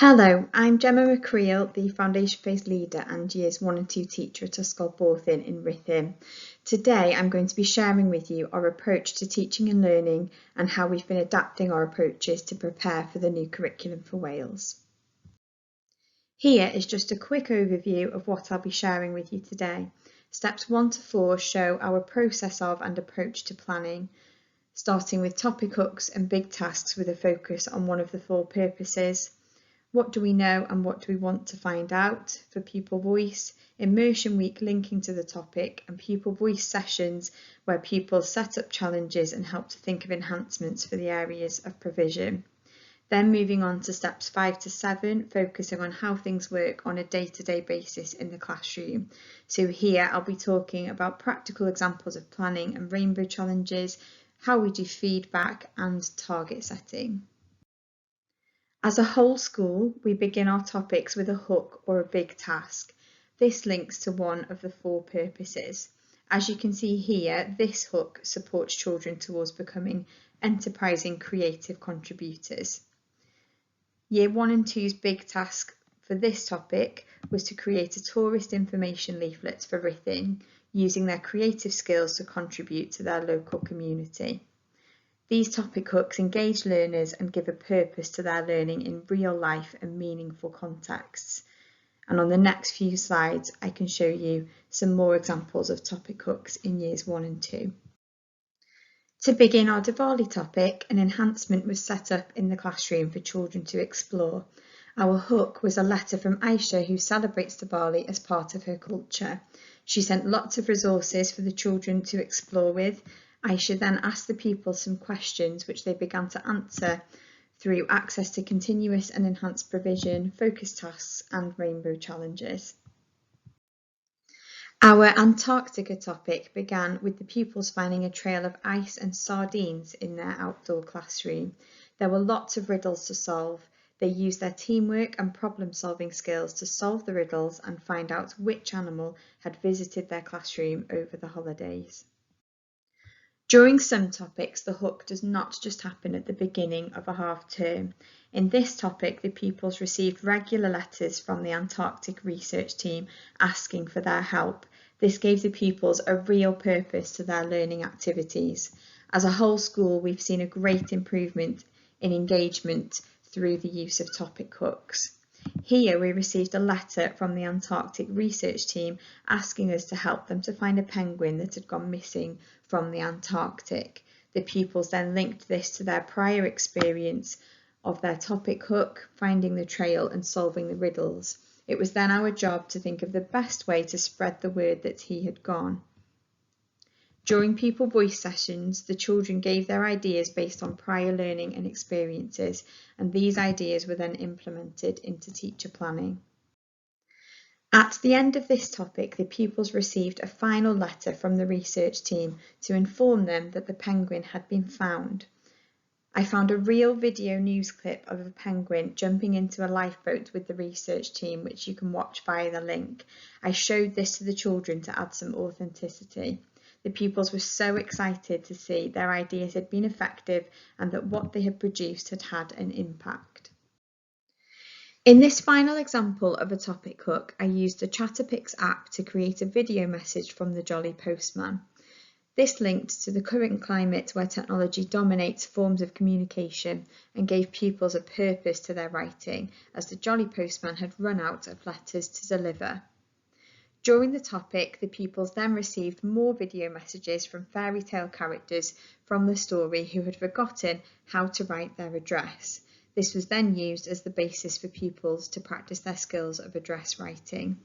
Hello, I'm Gemma McCreel, the Foundation Phase Leader and Years 1 and 2 teacher at Ysgol Borthyn in Rhythm. Today I'm going to be sharing with you our approach to teaching and learning and how we've been adapting our approaches to prepare for the new curriculum for Wales. Here is just a quick overview of what I'll be sharing with you today. Steps 1 to 4 show our process of and approach to planning, starting with topic hooks and big tasks with a focus on one of the 4 purposes. What do we know and what do we want to find out for pupil voice, immersion week linking to the topic, and pupil voice sessions where pupils set up challenges and help to think of enhancements for the areas of provision. Then moving on to steps 5 to 7, focusing on how things work on a day-to-day basis in the classroom. So here I'll be talking about practical examples of planning and rainbow challenges, how we do feedback and target setting. As a whole school, we begin our topics with a hook or a big task. This links to one of the 4 purposes. As you can see here, this hook supports children towards becoming enterprising creative contributors. Year 1 and 2's big task for this topic was to create a tourist information leaflet for Rhythm, using their creative skills to contribute to their local community. These topic hooks engage learners and give a purpose to their learning in real life and meaningful contexts. And on the next few slides, I can show you some more examples of topic hooks in years 1 and 2. To begin our Diwali topic, an enhancement was set up in the classroom for children to explore. Our hook was a letter from Aisha, who celebrates Diwali as part of her culture. She sent lots of resources for the children to explore with. Aisha then asked the pupils some questions which they began to answer through access to continuous and enhanced provision, focus tasks and rainbow challenges. Our Antarctica topic began with the pupils finding a trail of ice and sardines in their outdoor classroom. There were lots of riddles to solve. They used their teamwork and problem-solving skills to solve the riddles and find out which animal had visited their classroom over the holidays. During some topics, the hook does not just happen at the beginning of a half term. In this topic, the pupils received regular letters from the Antarctic research team asking for their help. This gave the pupils a real purpose to their learning activities. As a whole school, we've seen a great improvement in engagement through the use of topic hooks. Here we received a letter from the Antarctic research team asking us to help them to find a penguin that had gone missing from the Antarctic. The pupils then linked this to their prior experience of their topic hook, finding the trail and solving the riddles. It was then our job to think of the best way to spread the word that he had gone. During pupil voice sessions, the children gave their ideas based on prior learning and experiences, and these ideas were then implemented into teacher planning. At the end of this topic, the pupils received a final letter from the research team to inform them that the penguin had been found. I found a real video news clip of a penguin jumping into a lifeboat with the research team, which you can watch via the link. I showed this to the children to add some authenticity. The pupils were so excited to see their ideas had been effective and that what they had produced had had an impact. In this final example of a topic hook, I used the Chatterpix app to create a video message from the Jolly Postman. This linked to the current climate where technology dominates forms of communication and gave pupils a purpose to their writing, as the Jolly Postman had run out of letters to deliver. During the topic, the pupils then received more video messages from fairy tale characters from the story who had forgotten how to write their address. This was then used as the basis for pupils to practice their skills of address writing.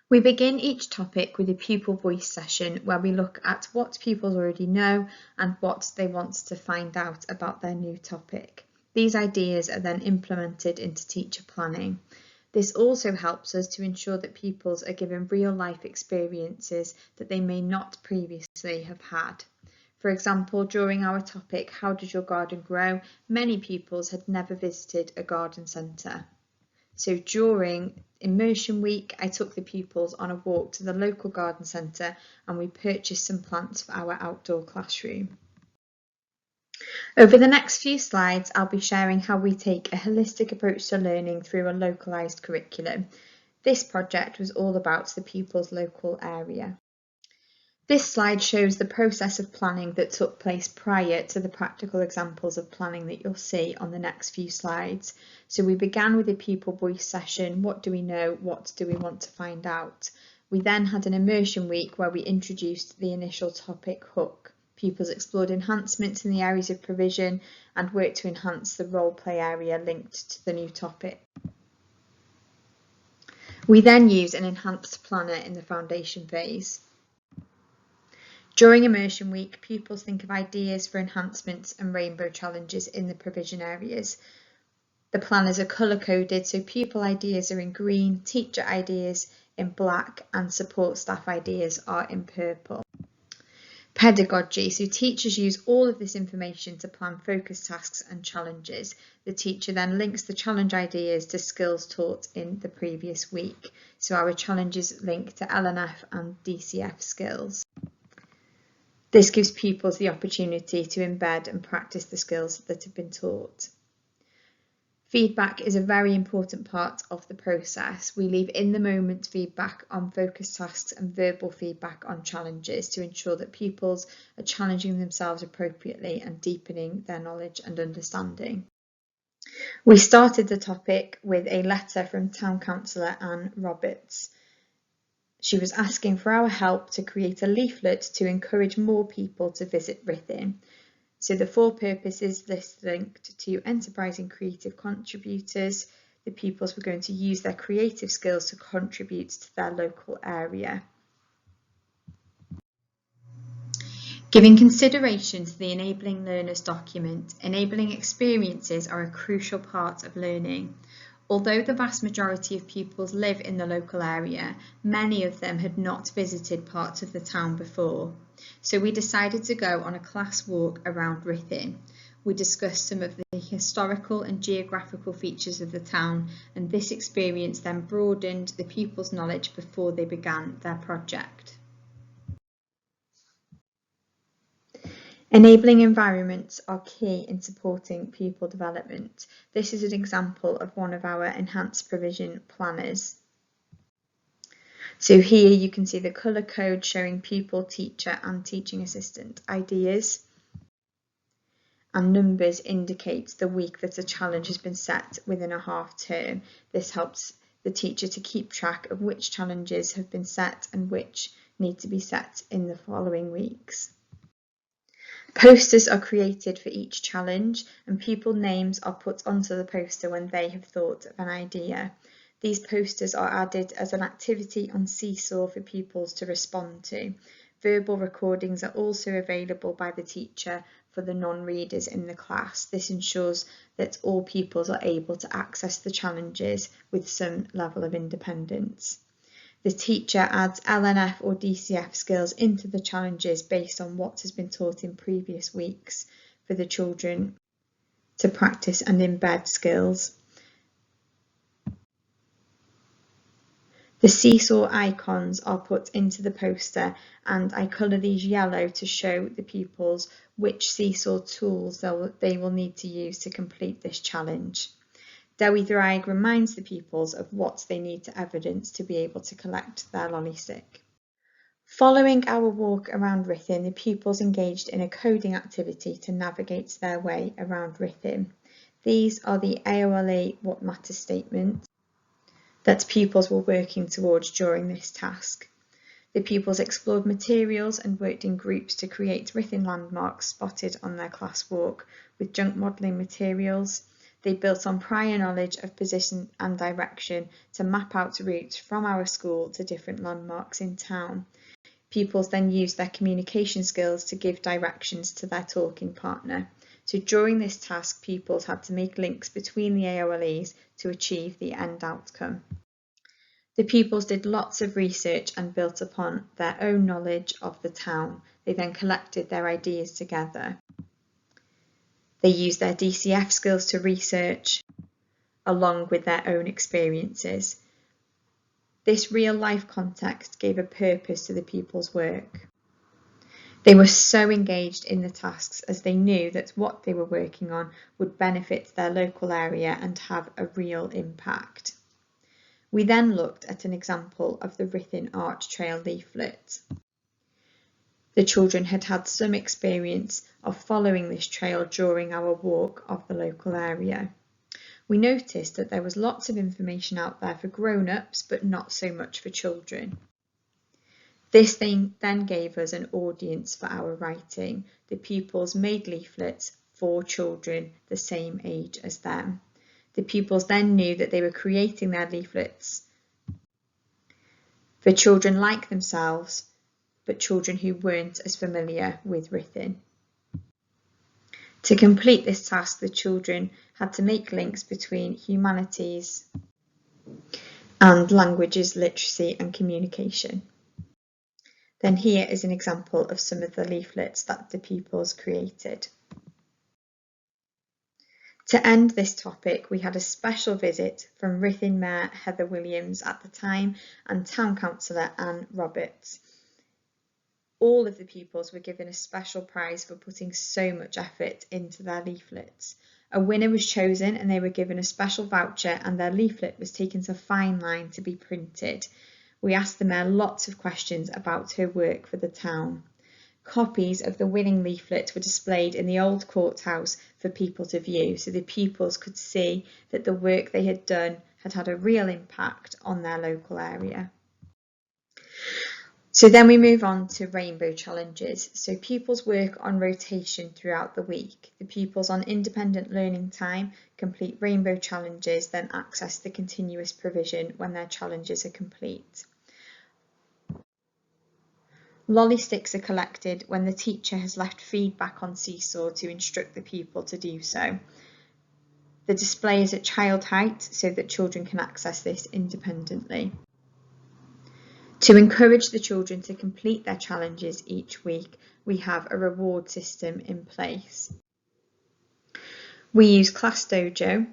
We begin each topic with a pupil voice session where we look at what pupils already know and what they want to find out about their new topic. These ideas are then implemented into teacher planning. This also helps us to ensure that pupils are given real-life experiences that they may not previously have had. For example, during our topic, How Does Your Garden Grow?, many pupils had never visited a garden centre. So during Immersion Week, I took the pupils on a walk to the local garden centre and we purchased some plants for our outdoor classroom. Over the next few slides, I'll be sharing how we take a holistic approach to learning through a localised curriculum. This project was all about the pupils' local area. This slide shows the process of planning that took place prior to the practical examples of planning that you'll see on the next few slides. So we began with a pupil voice session. What do we know? What do we want to find out? We then had an immersion week where we introduced the initial topic hook. Pupils explored enhancements in the areas of provision and worked to enhance the role play area linked to the new topic. We then use an enhanced planner in the foundation phase. During immersion week, pupils think of ideas for enhancements and rainbow challenges in the provision areas. The planners are colour coded, so pupil ideas are in green, teacher ideas in black, and support staff ideas are in purple. Pedagogy, so teachers use all of this information to plan focus tasks and challenges. The teacher then links the challenge ideas to skills taught in the previous week. So our challenges link to LNF and DCF skills. This gives pupils the opportunity to embed and practice the skills that have been taught. Feedback is a very important part of the process. We leave in the moment feedback on focus tasks and verbal feedback on challenges to ensure that pupils are challenging themselves appropriately and deepening their knowledge and understanding. We started the topic with a letter from Town Councillor Anne Roberts. She was asking for our help to create a leaflet to encourage more people to visit Ruthin. So the 4 purposes list linked to enterprising creative contributors. The pupils were going to use their creative skills to contribute to their local area. Giving consideration to the Enabling Learners document, enabling experiences are a crucial part of learning. Although the vast majority of pupils live in the local area, many of them had not visited parts of the town before. So we decided to go on a class walk around Ruthin. We discussed some of the historical and geographical features of the town, and this experience then broadened the pupils' knowledge before they began their project. Enabling environments are key in supporting pupil development. This is an example of one of our enhanced provision planners. So here you can see the colour code showing pupil, teacher and teaching assistant ideas. And numbers indicate the week that a challenge has been set within a half term. This helps the teacher to keep track of which challenges have been set and which need to be set in the following weeks. Posters are created for each challenge and pupil names are put onto the poster when they have thought of an idea. These posters are added as an activity on Seesaw for pupils to respond to. Verbal recordings are also available by the teacher for the non-readers in the class. This ensures that all pupils are able to access the challenges with some level of independence. The teacher adds LNF or DCF skills into the challenges based on what has been taught in previous weeks for the children to practice and embed skills. The seesaw icons are put into the poster and I colour these yellow to show the pupils which seesaw tools they will need to use to complete this challenge. Dewi Ddraig reminds the pupils of what they need to evidence to be able to collect their lolly stick. Following our walk around Ruthin, the pupils engaged in a coding activity to navigate their way around Ruthin. These are the AOLE What Matters statements that pupils were working towards during this task. The pupils explored materials and worked in groups to create Ruthin landmarks spotted on their class walk with junk modelling materials. They built on prior knowledge of position and direction to map out routes from our school to different landmarks in town. Pupils then used their communication skills to give directions to their talking partner. So during this task, pupils had to make links between the AOLEs to achieve the end outcome. The pupils did lots of research and built upon their own knowledge of the town. They then collected their ideas together. They used their DCF skills to research along with their own experiences. This real life context gave a purpose to the pupils' work. They were so engaged in the tasks as they knew that what they were working on would benefit their local area and have a real impact. We then looked at an example of the Ruthin Art Trail leaflet. The children had had some experience of following this trail during our walk of the local area. We noticed that there was lots of information out there for grown-ups, but not so much for children. This then gave us an audience for our writing. The pupils made leaflets for children the same age as them. The pupils then knew that they were creating their leaflets for children like themselves, but children who weren't as familiar with Ruthin. To complete this task, the children had to make links between humanities and languages, literacy and communication. Then here is an example of some of the leaflets that the pupils created. To end this topic, we had a special visit from Ruthin Mayor Heather Williams at the time and Town Councillor Anne Roberts. All of the pupils were given a special prize for putting so much effort into their leaflets. A winner was chosen and they were given a special voucher and their leaflet was taken to Fine Line to be printed. We asked the Mayor lots of questions about her work for the town. Copies of the winning leaflet were displayed in the old courthouse for people to view, so the pupils could see that the work they had done had had a real impact on their local area. So then we move on to rainbow challenges. So pupils work on rotation throughout the week. The pupils on independent learning time complete rainbow challenges, then access the continuous provision when their challenges are complete. Lolly sticks are collected when the teacher has left feedback on Seesaw to instruct the pupil to do so. The display is at child height so that children can access this independently. To encourage the children to complete their challenges each week, we have a reward system in place. We use Class Dojo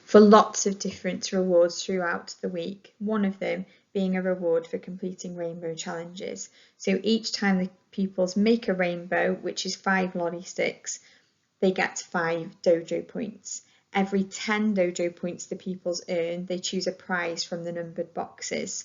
for lots of different rewards throughout the week, one of them being a reward for completing rainbow challenges. So each time the pupils make a rainbow, which is 5 lolly sticks, they get 5 dojo points. Every 10 dojo points the pupils earn, they choose a prize from the numbered boxes.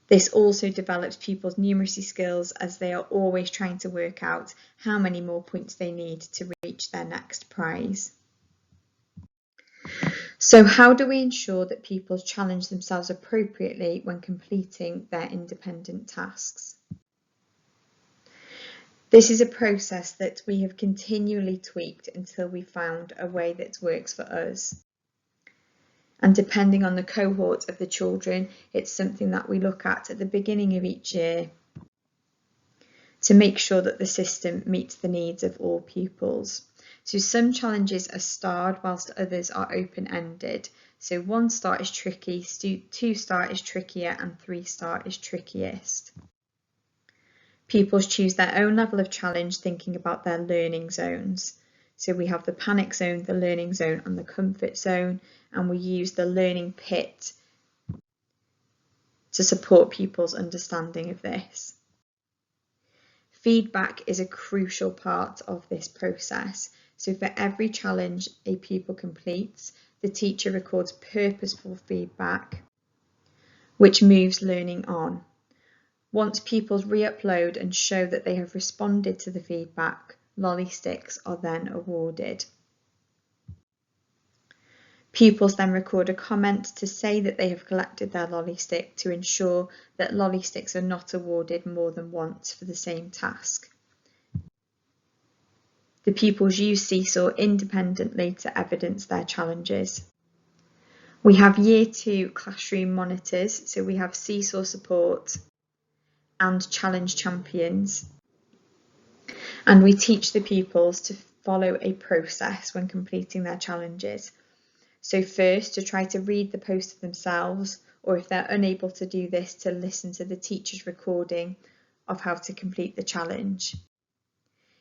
This also develops pupils' numeracy skills as they are always trying to work out how many more points they need to reach their next prize. So how do we ensure that pupils challenge themselves appropriately when completing their independent tasks? This is a process that we have continually tweaked until we found a way that works for us. And depending on the cohort of the children, it's something that we look at the beginning of each year to make sure that the system meets the needs of all pupils. So some challenges are starred whilst others are open-ended. So 1 star is tricky, 2 star is trickier and 3 star is trickiest. Pupils choose their own level of challenge thinking about their learning zones. So we have the panic zone, the learning zone and the comfort zone, and we use the learning pit to support pupils' understanding of this. Feedback is a crucial part of this process. So for every challenge a pupil completes, the teacher records purposeful feedback, which moves learning on. Once pupils re-upload and show that they have responded to the feedback, lolly sticks are then awarded. Pupils then record a comment to say that they have collected their lolly stick to ensure that lolly sticks are not awarded more than once for the same task. The pupils use Seesaw independently to evidence their challenges. We have Year 2 classroom monitors, so we have Seesaw support and challenge champions. And we teach the pupils to follow a process when completing their challenges. So first, to try to read the poster themselves, or if they're unable to do this, to listen to the teacher's recording of how to complete the challenge.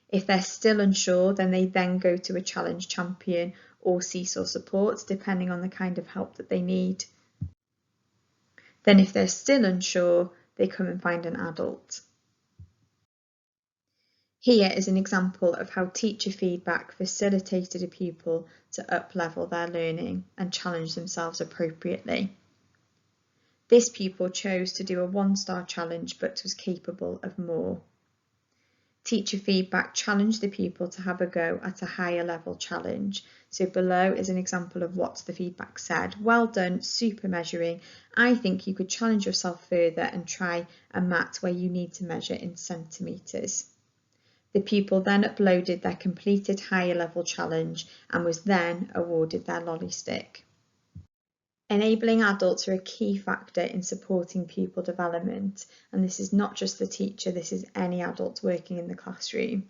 If they're still unsure, then they then go to a challenge champion or Seesaw support, depending on the kind of help that they need. Then if they're still unsure, they come and find an adult. Here is an example of how teacher feedback facilitated a pupil to up-level their learning and challenge themselves appropriately. This pupil chose to do a 1-star challenge but was capable of more. Teacher feedback challenged the pupil to have a go at a higher level challenge. So below is an example of what the feedback said. Well done, super measuring. I think you could challenge yourself further and try a mat where you need to measure in centimetres. The pupil then uploaded their completed higher level challenge and was then awarded their lolly stick. Enabling adults are a key factor in supporting pupil development, and this is not just the teacher, this is any adult working in the classroom.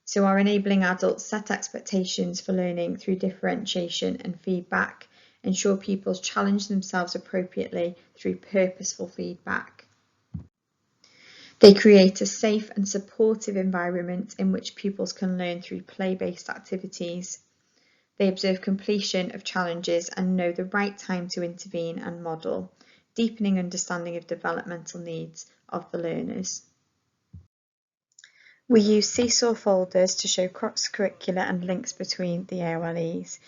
So our enabling adults set expectations for learning through differentiation and feedback, ensure pupils challenge themselves appropriately through purposeful feedback. They create a safe and supportive environment in which pupils can learn through play-based activities. They observe completion of challenges and know the right time to intervene and model, deepening understanding of developmental needs of the learners. We use Seesaw folders to show cross-curricular and links between the AOLEs.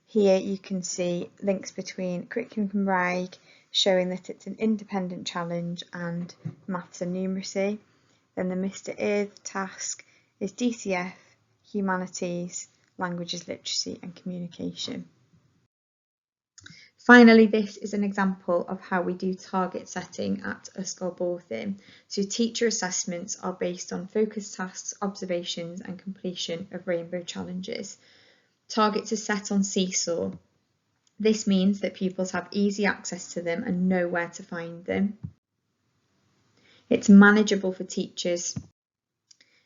Here you can see links between Curriculum Cymraeg, showing that it's an independent challenge, and Maths and Numeracy. Then the Mr Earth task is DCF, Humanities, Languages, Literacy and Communication. Finally, this is an example of how we do target setting at Ysgol Borthyn. So teacher assessments are based on focused tasks, observations and completion of rainbow challenges. Targets are set on Seesaw. This means that pupils have easy access to them and know where to find them. It's manageable for teachers,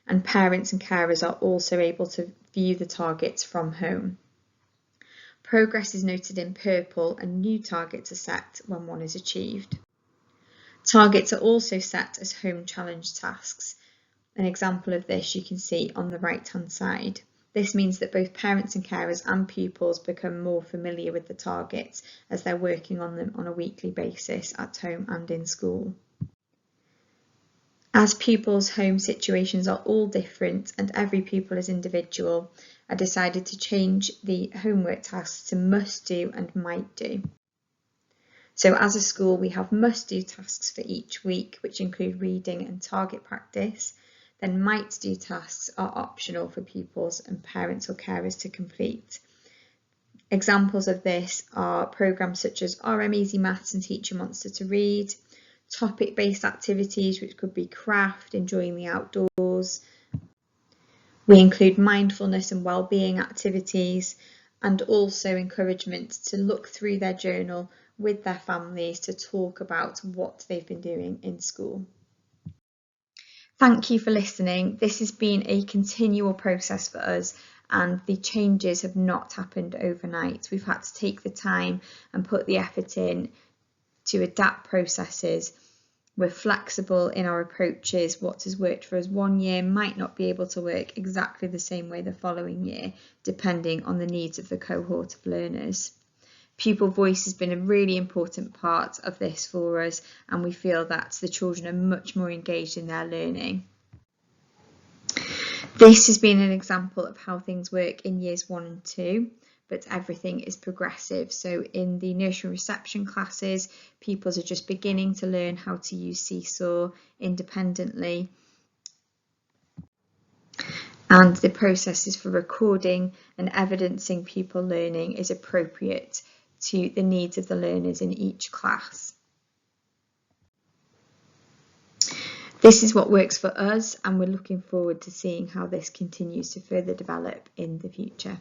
and parents and carers are also able to view the targets from home. Progress is noted in purple and new targets are set when one is achieved. Targets are also set as home challenge tasks. An example of this you can see on the right hand side. This means that both parents and carers and pupils become more familiar with the targets as they're working on them on a weekly basis at home and in school. As pupils' home situations are all different and every pupil is individual, I decided to change the homework tasks to must do and might do. So as a school, we have must do tasks for each week, which include reading and target practice. Then might do tasks are optional for pupils and parents or carers to complete. Examples of this are programmes such as RM Easy Maths and Teacher Monster to Read, topic-based activities which could be craft, enjoying the outdoors. We include mindfulness and wellbeing activities and also encouragement to look through their journal with their families to talk about what they've been doing in school. Thank you for listening. This has been a continual process for us and the changes have not happened overnight. We've had to take the time and put the effort in to adapt processes. We're flexible in our approaches. What has worked for us one year might not be able to work exactly the same way the following year, depending on the needs of the cohort of learners. Pupil voice has been a really important part of this for us, and we feel that the children are much more engaged in their learning. This has been an example of how things work in years 1 and 2. But everything is progressive. So in the nursery reception classes, pupils are just beginning to learn how to use Seesaw independently. And the processes for recording and evidencing pupil learning is appropriate to the needs of the learners in each class. This is what works for us, and we're looking forward to seeing how this continues to further develop in the future.